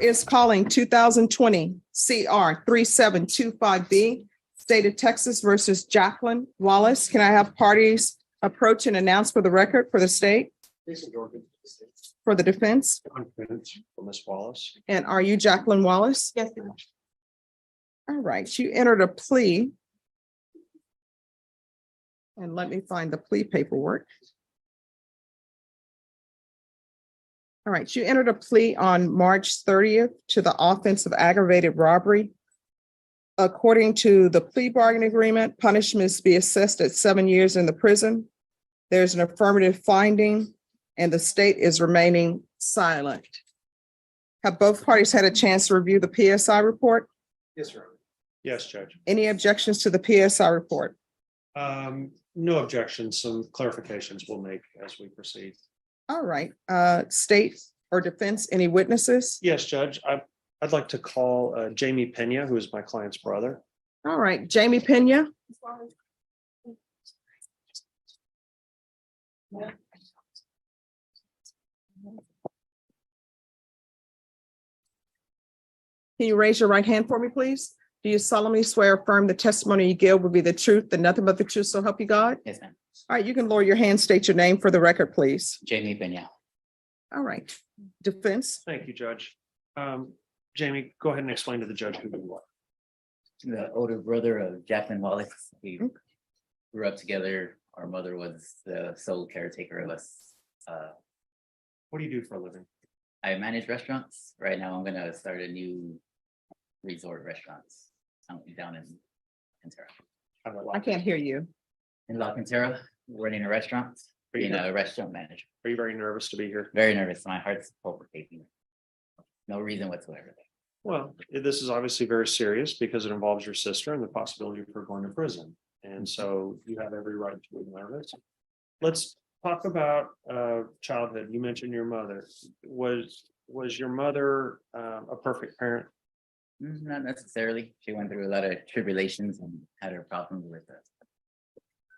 Court is calling 2020 CR 3725B, State of Texas versus Jacqueline Wallace. Can I have parties approach and announce for the record for the state, for the defense? Confidence for Ms. Wallace. And are you Jacqueline Wallace? Yes. All right, you entered a plea. And let me find the plea paperwork. All right, you entered a plea on March 30th to the offense of aggravated robbery. According to the plea bargaining agreement, punishments be assessed at 7 years in the prison. There's an affirmative finding and the state is remaining silent. Have both parties had a chance to review the PSI report? Yes, sir. Yes, Judge. Any objections to the PSI report? No objections. Some clarifications we'll make as we proceed. All right, state or defense, any witnesses? Yes, Judge. I'd like to call Jamie Pena, who is my client's brother. All right, Jamie Pena. Can you raise your right hand for me, please? Do you solemnly swear or affirm the testimony you give will be the truth and nothing but the truth, so help you God? Yes, ma'am. All right, you can lower your hand, state your name for the record, please. Jamie Pena. All right, defense. Thank you, Judge. Jamie, go ahead and explain to the judge who you are. The older brother of Jacqueline Wallace. We grew up together. Our mother was the sole caretaker of us. What do you do for a living? I manage restaurants. Right now, I'm gonna start a new resort restaurants down in Quintero. I can't hear you. In La Quintero, running a restaurant, being a restaurant manager. Are you very nervous to be here? Very nervous. My heart's palpitating. No reason whatsoever. Well, this is obviously very serious because it involves your sister and the possibility of her going to prison. And so you have every right to be nervous. Let's talk about childhood. You mentioned your mother. Was your mother a perfect parent? Not necessarily. She went through a lot of tribulations and had her problems with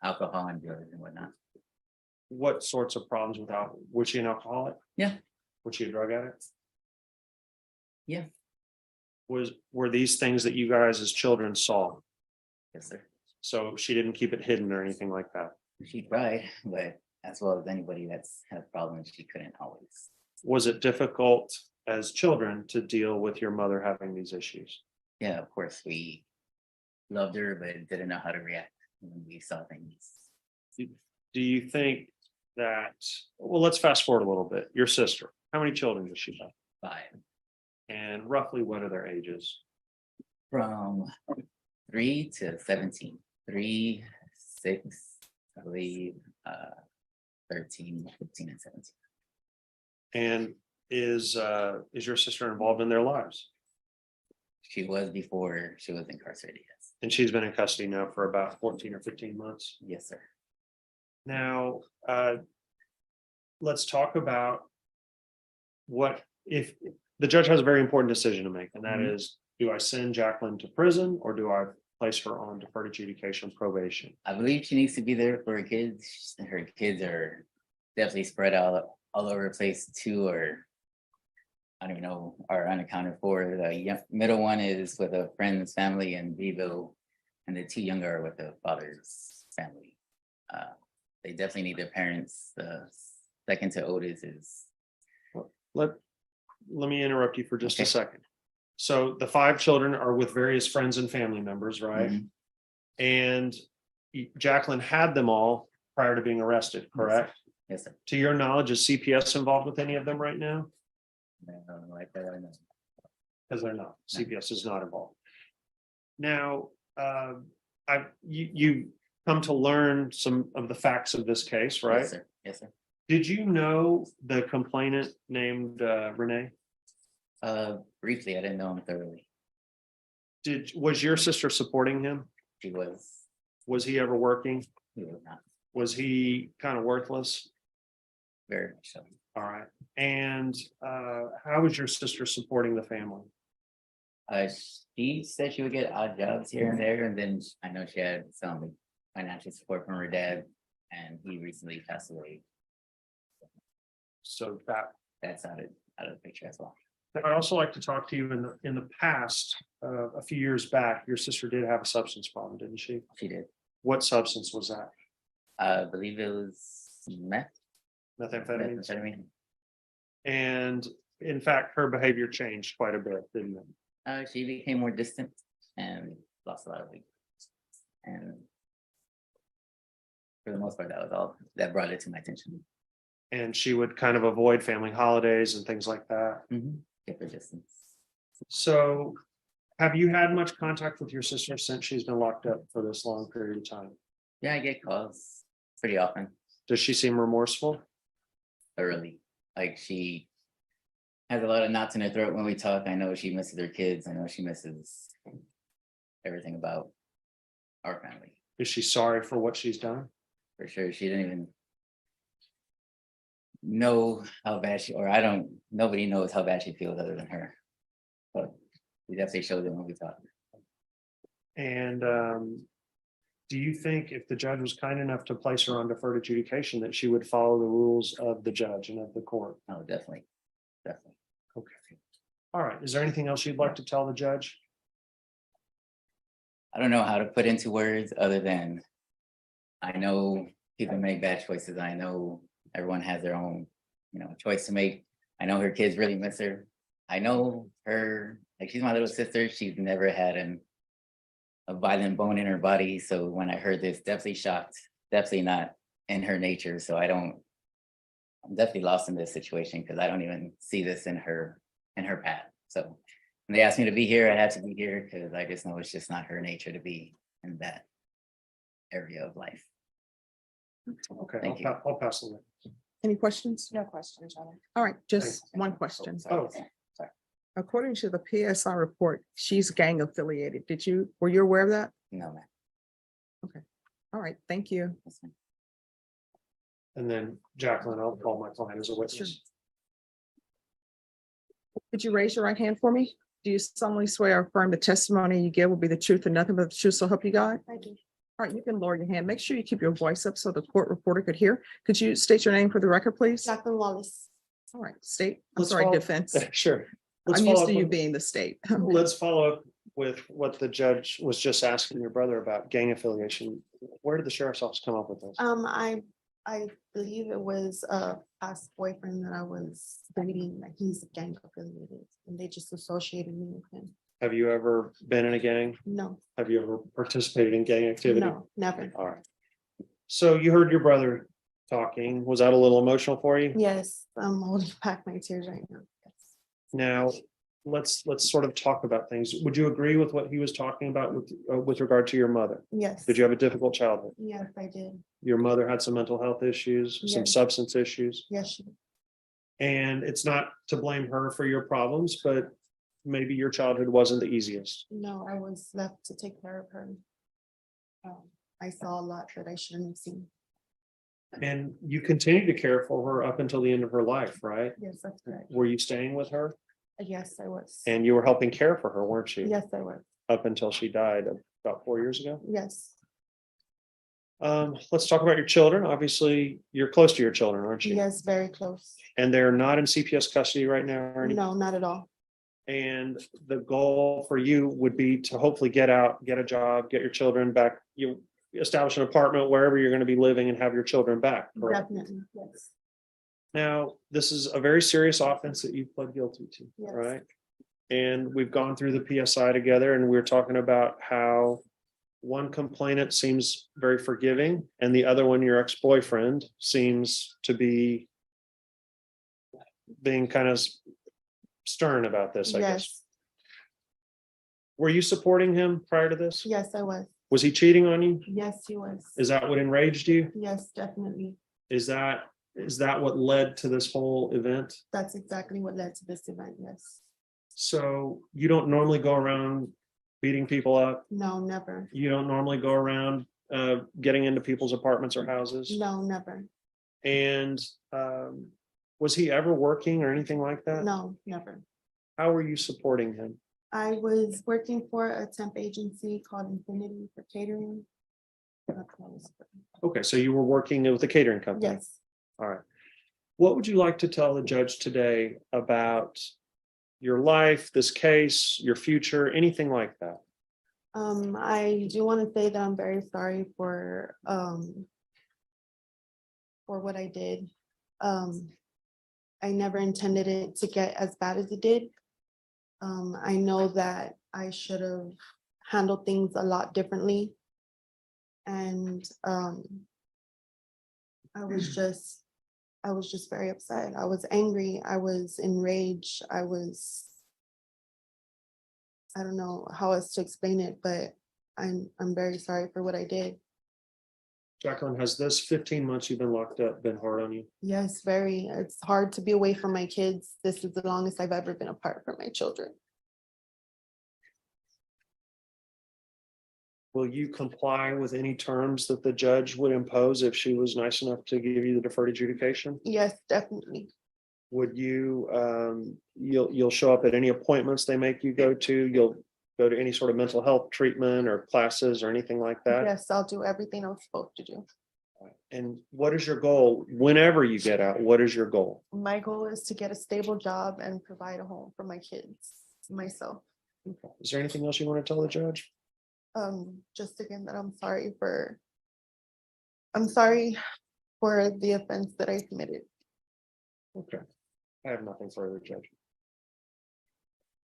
alcohol and drugs and whatnot. What sorts of problems was she an alcoholic? Yeah. Was she a drug addict? Yeah. Were these things that you guys as children saw? Yes, sir. So she didn't keep it hidden or anything like that? She tried, but as well as anybody that's had problems, she couldn't always. Was it difficult as children to deal with your mother having these issues? Yeah, of course, we loved her, but didn't know how to react when we saw things. Do you think that, well, let's fast forward a little bit. Your sister, how many children does she have? 5. And roughly what are their ages? From 3 to 17. 3, 6, I believe, 13, 15, and 17. And is your sister involved in their lives? She was before she was incarcerated, yes. And she's been in custody now for about 14 or 15 months. Yes, sir. Now, let's talk about what if the judge has a very important decision to make, and that is, do I send Jacqueline to prison or do I place her on deferred adjudication probation? I believe she needs to be there for her kids. Her kids are definitely spread out all over the place too, or I don't even know, are unaccounted for. The middle one is with a friend's family in Beeville, and the 2 younger are with the father's family. They definitely need their parents. The second to oldest is. Let me interrupt you for just a Okay. second. So the 5 children are with various friends and family members, right? Mhm. And Jacqueline had them all prior to being arrested, correct? Yes, sir. To your knowledge, is CPS involved with any of them right now? Like that, I know. Because they're not. CPS is not involved. Now, you come to learn some of the facts of this case, right? Yes, sir. Yes, sir. Did you know the complainant named Renee? Briefly, I didn't know him thoroughly. Was your sister supporting him? She was. Was he ever working? He was not. Was he kind of worthless? Very much so. All right. And how was your sister supporting the family? She said she would get odd jobs here and there, and then I know she had some financial support from her dad, and he recently passed away. So That's out of the picture as well. I'd also like to talk to you in the past, a few years back, your sister did have a substance problem, didn't she? She did. What substance was that? I believe it was Methamphetamine? methamphetamine. And in fact, her behavior changed quite a bit, didn't it? She became more distant and lost a lot of weight. And for the most part, that was all that brought it to my attention. And she would kind of avoid family holidays and things like that. Kept her distance. So have you had much contact with your sister since she's been locked up for this long period of time? Yeah, I get calls pretty often, Does she seem remorseful? early. Like she has a lot of knots in her throat when we talk. I know she misses her kids. I know she misses everything about our family. Is she sorry for what she's done? For sure. She didn't even know how bad she, or I don't, nobody knows how bad she feels other than her. But we definitely showed it when we talked. And do you think if the judge was kind enough to place her on deferred adjudication, that she would follow the rules of the judge and of the court? Oh, definitely. Definitely. Okay. All right. Is there anything else you'd like to tell the judge? I don't know how to put into words other than I know people make bad choices. I know everyone has their own, choice to make. I know her kids really miss her. I know her, like she's my little sister. She's never had a violent bone in her body. So when I heard this, definitely shocked, definitely not in her nature. So I'm definitely lost in this situation because I don't even see this in her path. So when they asked me to be here, I had to be here because I just know it's just not her nature to be in that area of life. Okay, Thank you. I'll pass the line. Any questions? No questions on it. All right, just one question. Oh, According to the PSI report, she's gang affiliated. Were you aware of that? No, man. All right, thank you. That's fine. and then Jacqueline, I'll call my client as a witness. Could you raise your right hand for me? Do you solemnly swear or affirm the testimony you give will be the truth and nothing but the truth, so help you God? I do. All right, you can lower your hand. Make sure you keep your voice up so the court reporter could hear. Could you state your name for the record, please? Jacqueline Wallace. All right, state. I'm Let's sorry, follow- defense. Sure. Let's I'm follow used up to you with- being the state. Let's follow up with what the judge was just asking your brother about gang affiliation. Where did the sheriff's office come up with this? I believe it was a past boyfriend that I was dating, like he's gang affiliated, and they just associated me with him. Have you ever been in a gang? No, Have you ever participated in gang activity? no, never. All right. So you heard your brother talking. Was that a little emotional for you? Yes, I'm holding back my tears right now. Yes. Now, let's sort of talk about things. Would you agree with what he was talking about with regard to your mother? Yes. Did you have a difficult childhood? Yes, I did. Your mother had some mental health issues, some Yes. substance issues, Yes, she did. and it's not to blame her for your problems, but maybe your childhood wasn't the easiest. No, I was left to take care of her. I saw a lot that I shouldn't have seen. And you continued to care for her up until the end of her life, right? Yes, that's correct. Were you staying with her? Yes, I was. And you were helping care for her, weren't you? Yes, I was. Up until she died about 4 years ago. Yes, Let's talk about your children. Obviously, you're close to your children, aren't you? yes, very close. And they're not in CPS custody right now or anything? No, not at all. And the goal for you would be to hopefully get out, get a job, get your children back, you establish an apartment wherever you're going to be living and have your children back. Correct? Definitely, yes. Now, this is a very serious offense that you pled guilty to, Yes. right? And we've gone through the PSI together and we're talking about how one complainant seems very forgiving and the other one, your ex-boyfriend, seems to be being kind of stern about this, I guess. Yes, Were you supporting him prior to this? yes, I was. Was he cheating on you? Yes, he was. Is that what enraged you? Yes, definitely. Is that what led to this whole event? That's exactly what led to this event. Yes. So you don't normally go around beating people up? No, never. You don't normally go around getting into people's apartments or houses? No, never. And was he ever working or anything like that? No, never. How were you supporting him? I was working for a temp agency called Infinity for catering. That's what I was for. Okay, so you were working with a catering company? Yes. All right. What would you like to tell the judge today about your life, this case, your future, anything like that? I do want to say that I'm very sorry for what I did. I never intended it to get as bad as it did. I know that I should have handled things a lot differently. And I was just very upset. I was angry. I was enraged. I don't know how else to explain it, but I'm very sorry for what I did. Jacqueline, has this 15 months you've been locked up been hard on you? Yes, very. It's hard to be away from my kids. This is the longest I've ever been apart from my children. Will you comply with any terms that the judge would impose if she was nice enough to give you the deferred adjudication? Yes, definitely. Would you, you'll show up at any appointments they make you go to? You'll go to any sort of mental health treatment or classes or anything like that? Yes, I'll do everything I'm supposed to do. And what is your goal? Whenever you get out, what is your goal? My goal is to get a stable job and provide a home for my kids, myself. Is there anything else you want to tell the judge? Just again that I'm sorry for the offense that I committed. Okay. I have nothing further, Judge.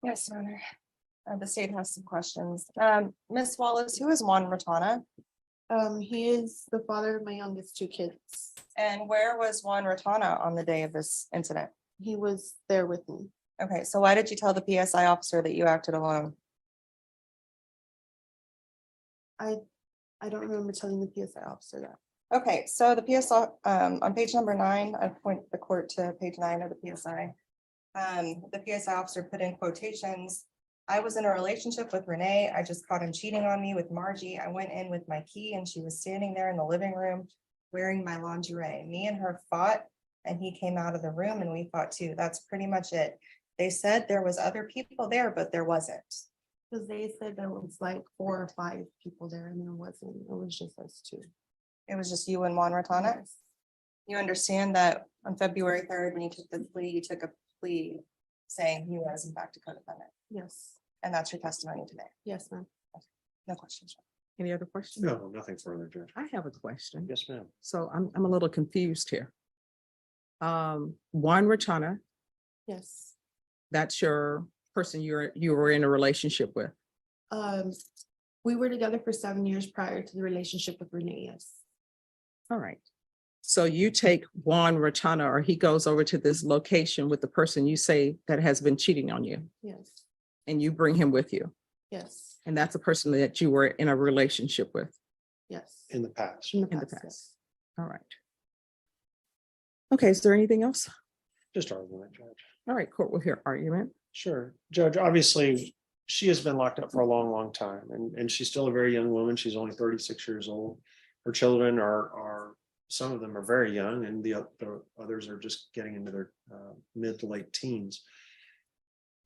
Yes, Your Honor. The state has some questions. Ms. Wallace, who is Juan Rotana? He is the father of my youngest two kids. And where was Juan Rotana on the day of this incident? He was there with me. Okay, so why did you tell the PSI officer that you acted alone? I don't remember telling the PSI officer that. Okay, so the PSI, on page number 9, I point the court to page 9 of the PSI. The PSI officer put in quotations. I was in a relationship with Renee. I just caught him cheating on me with Margie. I went in with my key and she was standing there in the living room wearing my lingerie. Me and her fought and he came out of the room and we fought too. That's pretty much it. They said there was other people there, but there wasn't. Because they said there was like 4 or 5 people there and there wasn't. It was just us two. It was just you and Juan Rotana? Yes. You understand that on February 3rd, when you took the plea, you took a plea saying he was in fact a co-defendant, Yes. and that's your testimony today. Yes, ma'am. No questions. Any other questions? No, nothing further, Judge. I have a question. Yes, ma'am. So I'm a little confused here. Juan Rotana, Yes. that's your person you were in a relationship with. We were together for 7 years prior to the relationship with Renee. Yes. All right. So you take Juan Rotana, or he goes over to this location with the person you say that has been cheating on you, Yes. and you bring him with you. Yes. And that's a person that you were in a relationship with Yes. In the past. in the past. All right. Okay, is there anything else? Just argument, Judge. All right, court will hear argument. Sure. Judge, obviously, she has been locked up for a long, long time, and she's still a very young woman. She's only 36 years old. Her children are some of them are very young, and the others are just getting into their mid to late teens.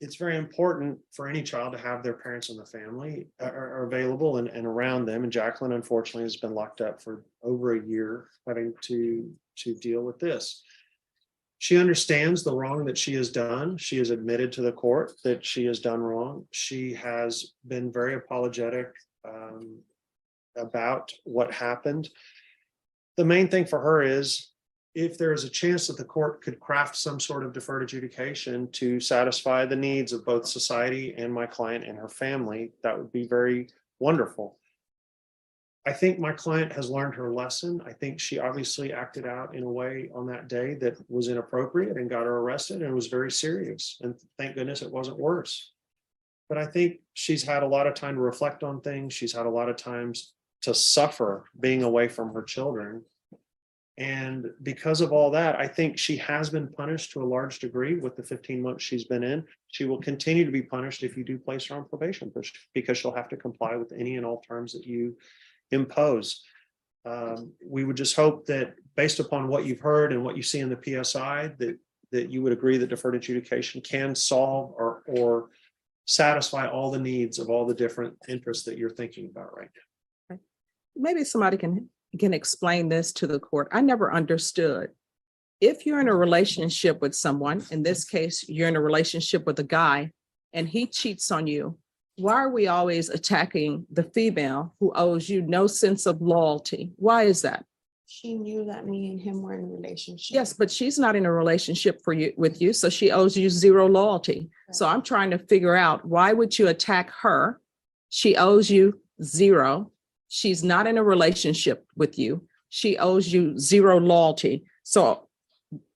It's very important for any child to have their parents in the family are available and around them. And Jacqueline, unfortunately, has been locked up for over a year, having to deal with this. She understands the wrong that she has done. She has admitted to the court that she has done wrong. She has been very apologetic about what happened. The main thing for her is, if there is a chance that the court could craft some sort of deferred adjudication to satisfy the needs of both society and my client and her family, that would be very wonderful. I think my client has learned her lesson. I think she obviously acted out in a way on that day that was inappropriate and got her arrested and was very serious. And thank goodness it wasn't worse. But I think she's had a lot of time to reflect on things. She's had a lot of times to suffer being away from her children. And because of all that, I think she has been punished to a large degree with the 15 months she's been in. She will continue to be punished if you do place her on probation, because she'll have to comply with any and all terms that you impose. We would just hope that, based upon what you've heard and what you see in the PSI, that you would agree that deferred adjudication can solve or satisfy all the needs of all the different interests that you're thinking about right now. Maybe somebody can explain this to the court. I never understood. if you're in a relationship with someone, in this case, you're in a relationship with a guy and he cheats on you, why are we always attacking the female who owes you no sense of loyalty? Why is that? She knew that me and him were in a relationship. Yes, but she's not in a relationship with you, so she owes you zero loyalty. So I'm trying to figure out, why would you attack her? She owes you zero. She's not in a relationship with you. She owes you zero loyalty. So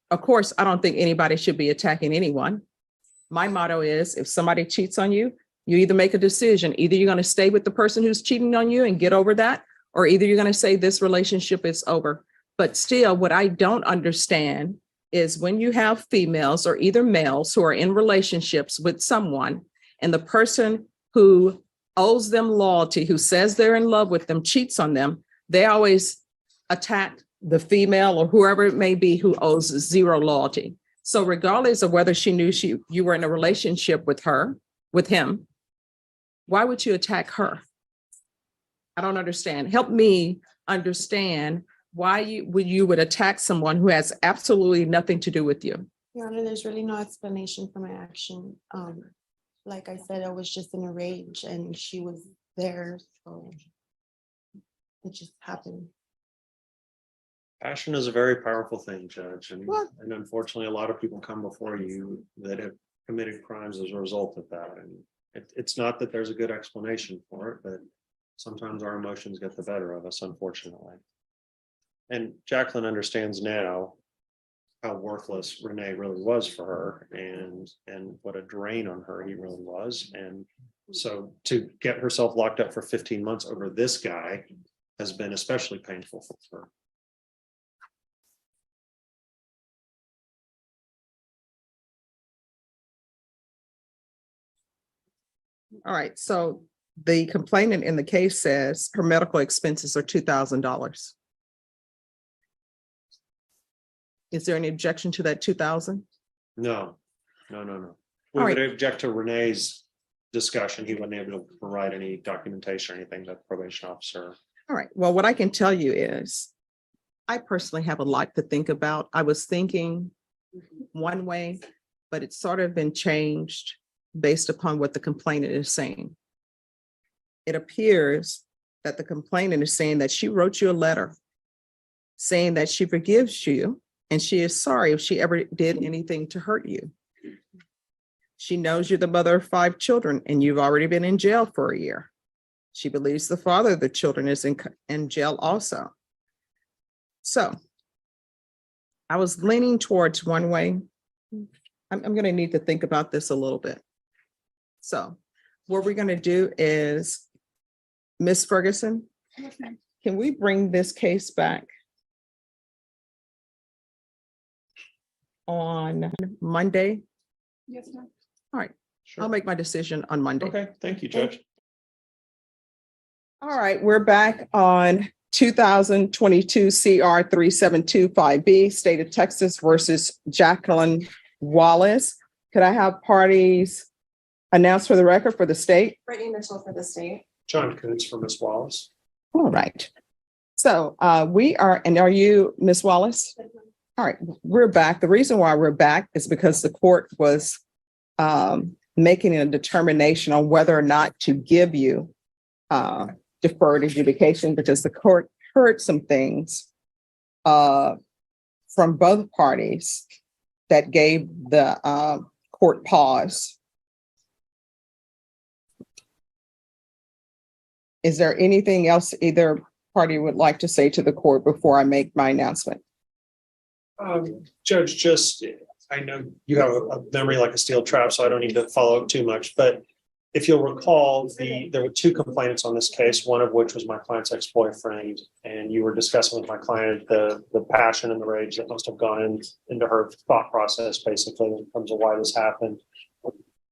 of course, I don't think anybody should be attacking anyone. My motto is, if somebody cheats on you, you either make a decision. Either you're going to stay with the person who's cheating on you and get over that, or either you're going to say this relationship is over. But still, what I don't understand is when you have females or either males who are in relationships with someone, and the person who owes them loyalty, who says they're in love with them, cheats on them, they always attack the female or whoever it may be who owes zero loyalty. So regardless of whether she knew you were in a relationship with him, why would you attack her? I don't understand. Help me understand why you would attack someone who has absolutely nothing to do with you. Your Honor, there's really no explanation for my action. Like I said, I was just in a rage and she was there, so it just happened. Passion is a very powerful thing, Judge, Well- and unfortunately, a lot of people come before you that have committed crimes as a result of that. And it's not that there's a good explanation for it, but sometimes our emotions get the better of us, unfortunately. And Jacqueline understands now how worthless Renee really was for her, and what a drain on her he really was. And so to get herself locked up for 15 months over this guy has been especially painful for her. All right, so the complainant in the case says her medical expenses are $2,000. Is there any objection to that 2,000? No. We All would right. object to Renee's discussion. He wasn't able to provide any documentation or anything that the probation officer. All right, well, what I can tell you is, I personally have a lot to think about. I was thinking one way, but it's sort of been changed based upon what the complainant is saying. It appears that the complainant is saying that she wrote you a letter saying that she forgives you and she is sorry if she ever did anything to hurt you. She knows you're the mother of 5 children and you've already been in jail for a year. She believes the father of the children is in jail also. So I was leaning towards one way. I'm going to need to think about this a little bit. So what we're going to do is, Ms. Ferguson, can we bring this case back on Monday? Yes, ma'am. All right, I'll make my decision on Monday. Okay, thank you, Judge. All right, we're back on 2022 CR 3725B, State of Texas versus Jacqueline Wallace. Could I have parties announced for the record for the state? Brittany Mitchell for the state. John Koontz for Ms. Wallace. All right. So we are, and are you Ms. Wallace? All right, we're back. The reason why we're back is because the court was making a determination on whether or not to give you deferred adjudication, because the court heard some things from both parties that gave the court pause. Is there anything else either party would like to say to the court before I make my announcement? Judge, just, I know you have a memory like a steel trap, so I don't need to follow up too much, but if you'll recall, there were 2 complainants on this case, one of which was my client's ex-boyfriend, and you were discussing with my client the passion and the rage that must have gone into her thought process, basically, in terms of why this happened.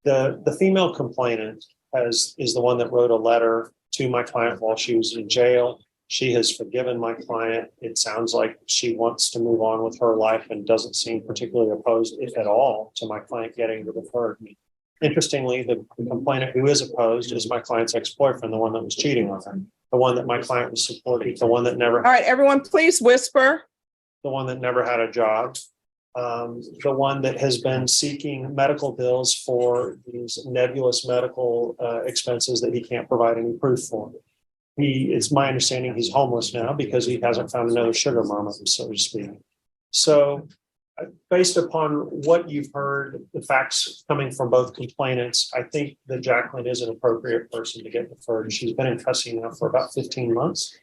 The female complainant is the one that wrote a letter to my client while she was in jail. She has forgiven my client. It sounds like she wants to move on with her life and doesn't seem particularly opposed, if at all, to my client getting the deferred. Interestingly, the complainant who is opposed is my client's ex-boyfriend, the one that was cheating on her, the one that my client was supporting, the one that never, All right, everyone, please whisper. the one that never had a job. the one that has been seeking medical bills for these nebulous medical expenses that he can't provide any proof for. It's my understanding he's homeless now because he hasn't found another sugar mama, so to speak. So based upon what you've heard, the facts coming from both complainants, I think that Jacqueline is an appropriate person to get deferred. She's been in custody now for about 15 months.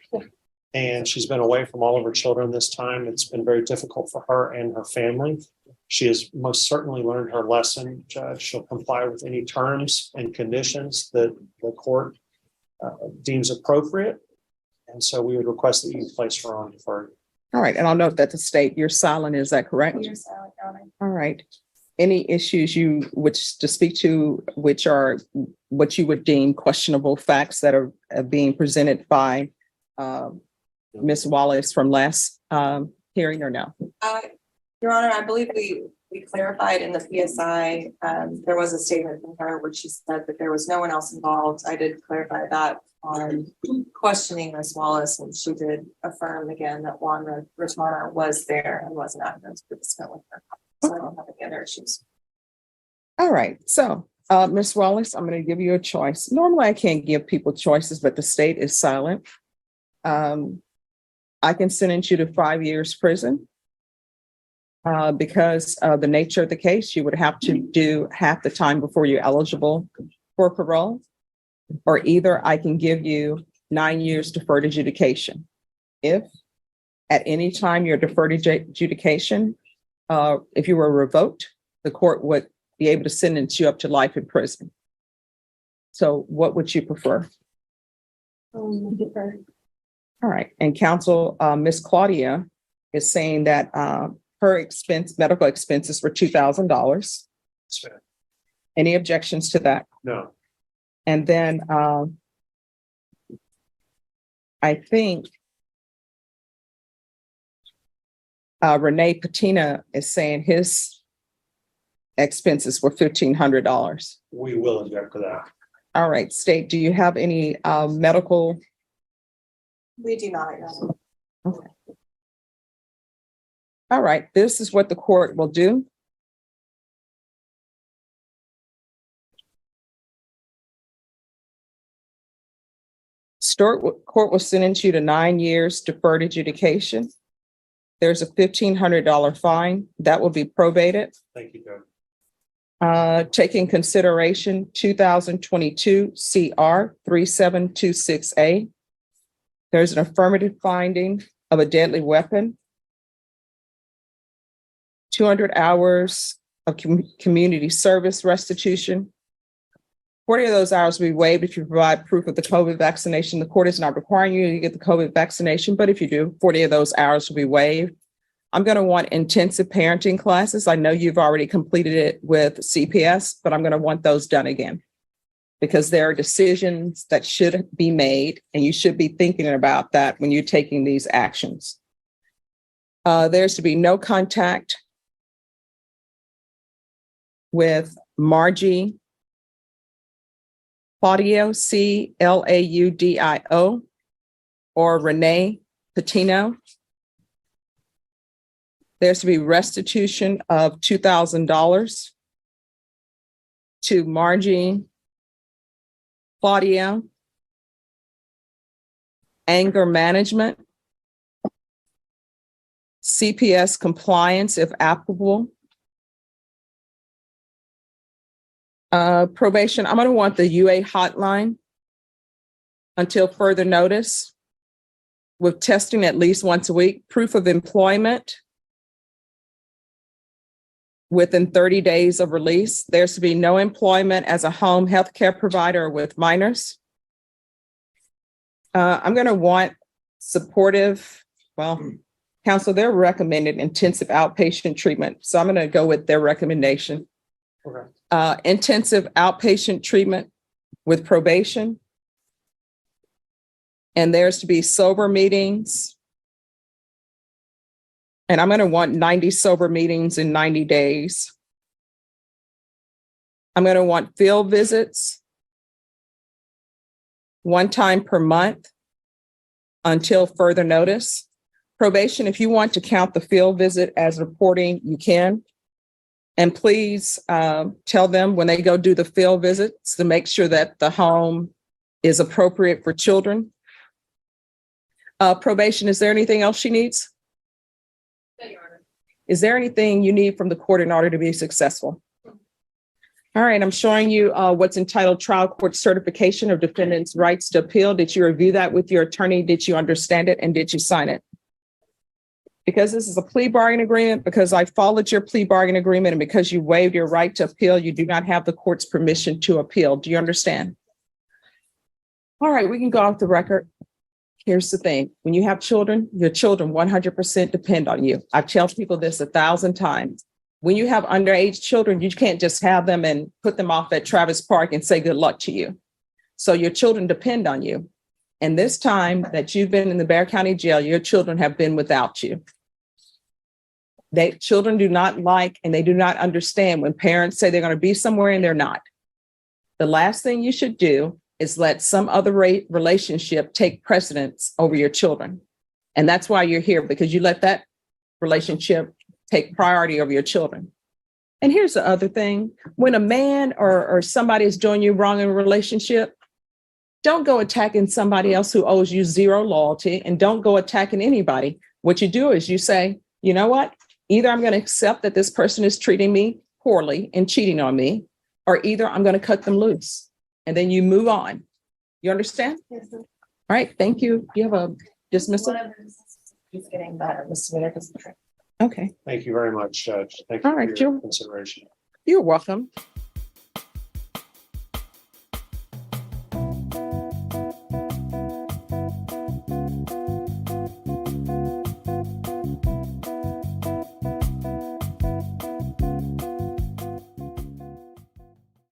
And she's been away from all of her children this time. It's been very difficult for her and her family. She has most certainly learned her lesson, Judge. She'll comply with any terms and conditions that the court deems appropriate. And so we would request that you place her on deferred. All right, and I'll note that the state, you're silent, is that correct? You're silent, Your Honor. All right. Any issues you which to speak to, which are what you would deem questionable facts that are being presented by Ms. Wallace from last hearing or no? Your Honor, I believe we clarified in the PSI, there was a statement from her where she said that there was no one else involved. I did clarify that on questioning Ms. Wallace, and she did affirm again that Juan Rotana was there and was not going to participate with her. So I don't have any other issues. All right, so Ms. Wallace, I'm going to give you a choice. Normally, I can't give people choices, but the state is silent. I can sentence you to 5 years prison. Because of the nature of the case, you would have to do half the time before you're eligible for parole. Or either I can give you 9 years deferred adjudication. If at any time your deferred adjudication, if you were revoked, the court would be able to sentence you up to life in prison. So what would you prefer? Defer. All right, and counsel, Ms. Claudia is saying that her medical expenses were $2,000. Any objections to that? No. And then I think Renee Patina is saying his expenses were $1,500. We will object to that. All right, state, do you have any medical? We do not, Your Honor. Okay. All right, this is what the court will do. Court will sentence you to 9 years deferred adjudication. There's a $1,500 fine that will be probated. Thank you, Judge. Taking consideration 2022 CR 3726A. There's an affirmative finding of a deadly weapon. 200 hours of community service restitution. 40 of those hours will be waived if you provide proof of the COVID vaccination. The court is not requiring you to get the COVID vaccination, but if you do, 40 of those hours will be waived. I'm going to want intensive parenting classes. I know you've already completed it with CPS, but I'm going to want those done again because there are decisions that should be made and you should be thinking about that when you're taking these actions. There's to be no contact with Margie Claudio, Claudio, or Renee Patino. There's to be restitution of $2,000 to Margie Claudio. Anger management. CPS compliance if applicable. Probation, I'm going to want the UA hotline until further notice with testing at least once a week, proof of employment within 30 days of release. There's to be no employment as a home healthcare provider with minors. I'm going to want supportive, counsel, they're recommended intensive outpatient treatment. So I'm going to go with their recommendation. Okay. Intensive outpatient treatment with probation. And there's to be sober meetings. And I'm going to want 90 sober meetings in 90 days. I'm going to want field visits 1 time per month until further notice. Probation, if you want to count the field visit as reporting, you can. And please tell them when they go do the field visits to make sure that the home is appropriate for children. Probation, is there anything else she needs? Is there anything you need from the court in order to be successful? All right, I'm showing you what's entitled Trial Court Certification of Defendant's Rights to Appeal. Did you review that with your attorney? Did you understand it? And did you sign it? Because this is a plea bargain agreement, because I followed your plea bargain agreement, and because you waived your right to appeal, you do not have the court's permission to appeal. Do you understand? All right, we can go off the record. Here's the thing. When you have children, your children 100% depend on you. I tell people this 1,000 times. When you have underage children, you can't just have them and put them off at Travis Park and say good luck to you. So your children depend on you. And this time that you've been in the Bexar County Jail, your children have been without you. Children do not like, and they do not understand when parents say they're going to be somewhere and they're not. The last thing you should do is let some other relationship take precedence over your children. And that's why you're here, because you let that relationship take priority over your children. And here's the other thing. When a man or somebody is doing you wrong in a relationship, don't go attacking somebody else who owes you zero loyalty, and don't go attacking anybody. What you do is you say, you know what? Either I'm going to accept that this person is treating me poorly and cheating on me, or either I'm going to cut them loose. And then you move on. You understand? Yes, sir. All right. Thank you. You have a dismissal? He's getting better, Mr. Okay. Thank you very much, Judge. Thank you All right, for Joe. your consideration. You're welcome.